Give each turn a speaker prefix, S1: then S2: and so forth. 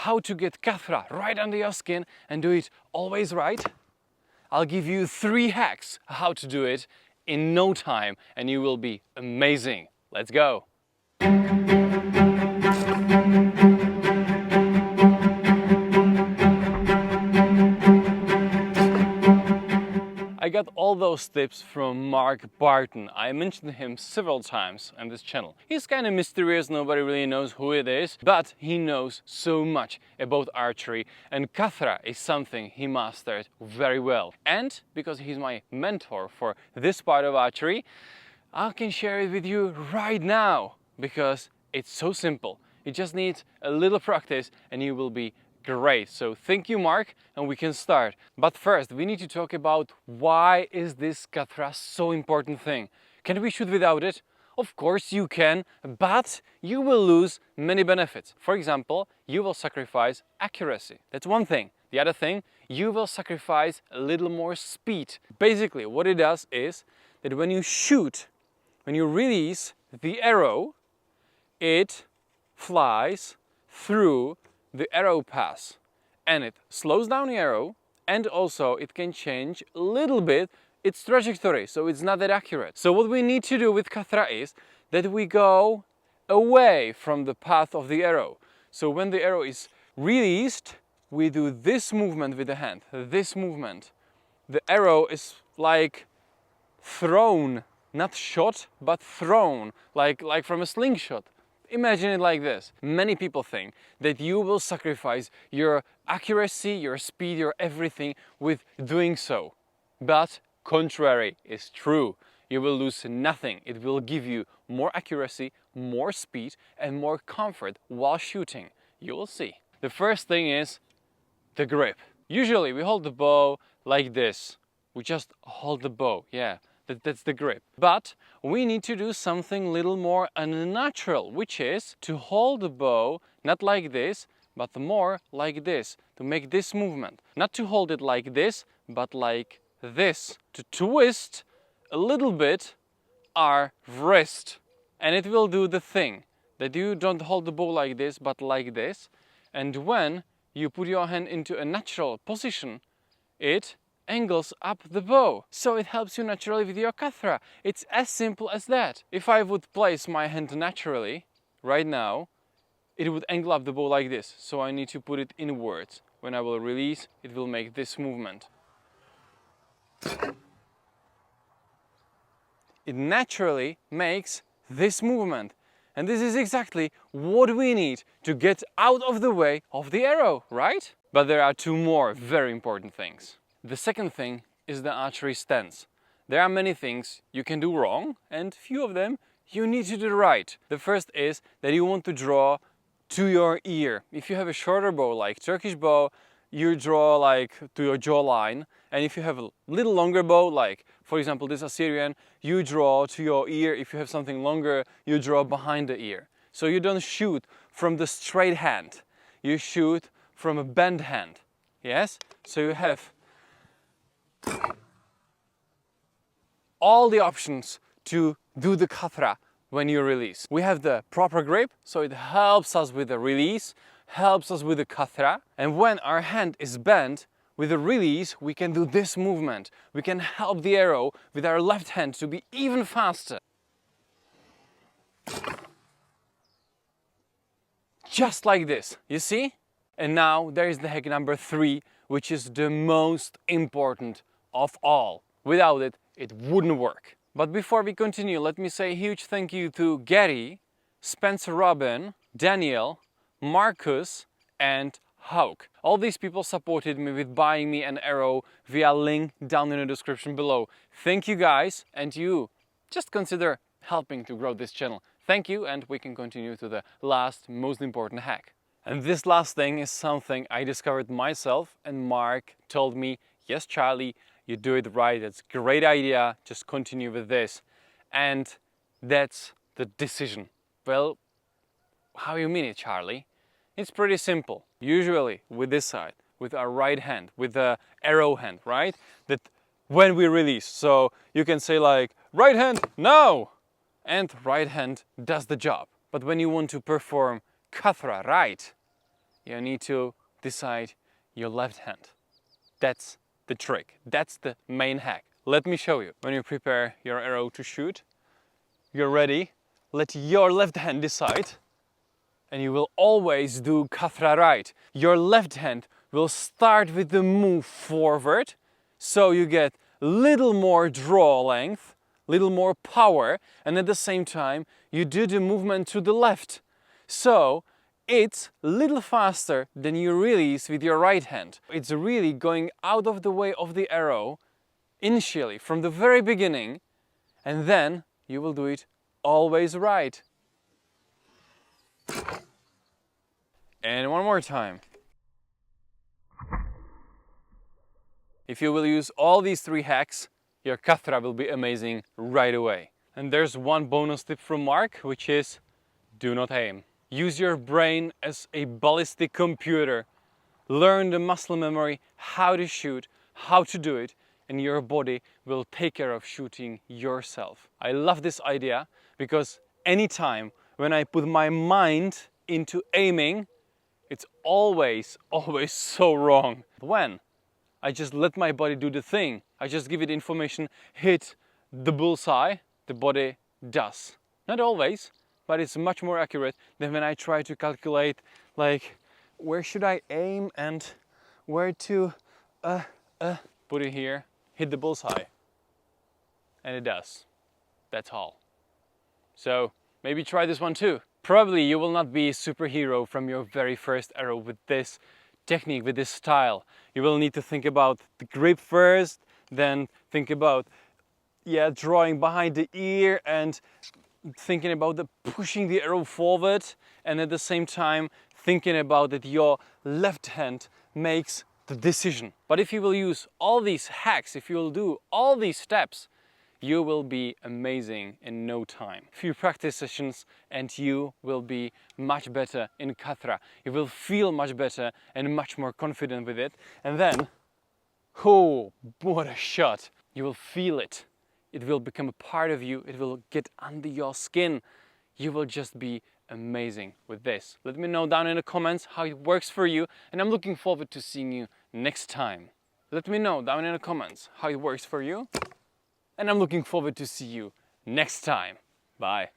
S1: how to get KHATRA right under your skin and do it always right, I'll give you 3 hacks how to do it in no time and you will be amazing. Let's go! I got all those tips from Mark Barton. I mentioned him several times on this channel. He's kind of mysterious, nobody really knows who it is, but he knows so much about archery, and KHATRA is something he mastered very well. And because he's my mentor for this part of archery, I can share it with you right now, because it's so simple. You just need a little practice and you will be great. So thank you, Mark, and we can start. But first, we need to talk about why is this KHATRA so important thing. Can we shoot without it? Of course you can, but you will lose many benefits. For example, you will sacrifice accuracy. That's one thing. The other thing, you will sacrifice a little more speed. Basically, what it does is that when you shoot, when you release the arrow, it flies through the arrow pass and it slows down the arrow, and also it can change a little bit its trajectory, so it's not that accurate. So what we need to do with KHATRA is that we go away from the path of the arrow. So when the arrow is released, we do this movement with the hand, this movement. The arrow is like thrown, not shot, but thrown, like from a slingshot. Imagine it like this. Many people think that you will sacrifice your accuracy, your speed, your everything with doing so. But contrary is true. You will lose nothing. It will give you more accuracy, more speed, and more comfort while shooting. You will see. The first thing is the grip. Usually we hold the bow like this. We just hold the bow, yeah. That's the grip. But we need to do something little more unnatural, which is to hold the bow not like this, but more like this, to make this movement. Not to hold it like this, but like this. To twist a little bit our wrist. And it will do the thing that you don't hold the bow like this, but like this. And when you put your hand into a natural position, it angles up the bow, so it helps you naturally with your KHATRA. It's as simple as that. If I would place my hand naturally right now, it would angle up the bow like this, so I need to put it inwards. When I will release, it will make this movement. It naturally makes this movement, and this is exactly what we need to get out of the way of the arrow, right? But there are 2 more very important things. The second thing is the archery stance. There are many things you can do wrong, and few of them you need to do right. The first is that you want to draw to your ear. If you have a shorter bow like Turkish bow, you draw like to your jawline, and if you have a little longer bow like for example this Assyrian, you draw to your ear. If you have something longer, you draw behind the ear. So you don't shoot from the straight hand, you shoot from a bent hand. Yes? So you have all the options to do the KHATRA when you release. We have the proper grip, so it helps us with the release, helps us with the KHATRA. And when our hand is bent, with the release, we can do this movement. We can help the arrow with our left hand to be even faster. Just like this, you see? And now there is the hack number 3, which is the most important of all. Without it, it wouldn't work. But before we continue, let me say a huge thank you to Gary, Spencer Robin, Daniel, Marcus, and Hauk. All these people supported me with buying me an arrow via link down in the description below. Thank you guys, and you just consider helping to grow this channel. Thank you, and we can continue to the last, most important hack. And this last thing is something I discovered myself, and Mark told me, yes Charlie, you do it right, that's a great idea, just continue with this. And that's the decision. Well, how you mean it, Charlie? It's pretty simple. Usually with this side, with our right hand, with the arrow hand, right? That when we release, so you can say like, right hand, no! And right hand does the job. But when you want to perform KHATRA right, you need to decide your left hand. That's the trick. That's the main hack. Let me show you. When you prepare your arrow to shoot, you're ready. Let your left hand decide. And you will always do KHATRA right. Your left hand will start with the move forward, so you get little more draw length, little more power, and at the same time you do the movement to the left. So it's a little faster than you release with your right hand. It's really going out of the way of the arrow initially, from the very beginning, and then you will do it always right. And one more time. If you will use all these 3 hacks, your KHATRA will be amazing right away. And there's one bonus tip from Mark, which is do not aim. Use your brain as a ballistic computer. Learn the muscle memory, how to shoot, how to do it, and your body will take care of shooting yourself. I love this idea because anytime when I put my mind into aiming, it's always so wrong. When I just let my body do the thing, I just give it information, hit the bullseye, the body does. Not always, but it's much more accurate than when I try to calculate, like, where should I aim and where to put it here, hit the bullseye. And it does. That's all. So maybe try this one too. Probably you will not be a superhero from your very first arrow with this technique, with this style. You will need to think about the grip first, then think about drawing behind the ear and thinking about pushing the arrow forward, and at the same time thinking about that your left hand makes the decision. But if you will use all these hacks, if you will do all these steps, you will be amazing in no time. Few practice sessions and you will be much better in KHATRA. You will feel much better and much more confident with it. And then, oh, what a shot! You will feel it. It will become a part of you. It will get under your skin. You will just be amazing with this. Let me know down in the comments how it works for you, and I'm looking forward to seeing you next time. Let me know down in the comments how it works for you. And I'm looking forward to see you next time. Bye.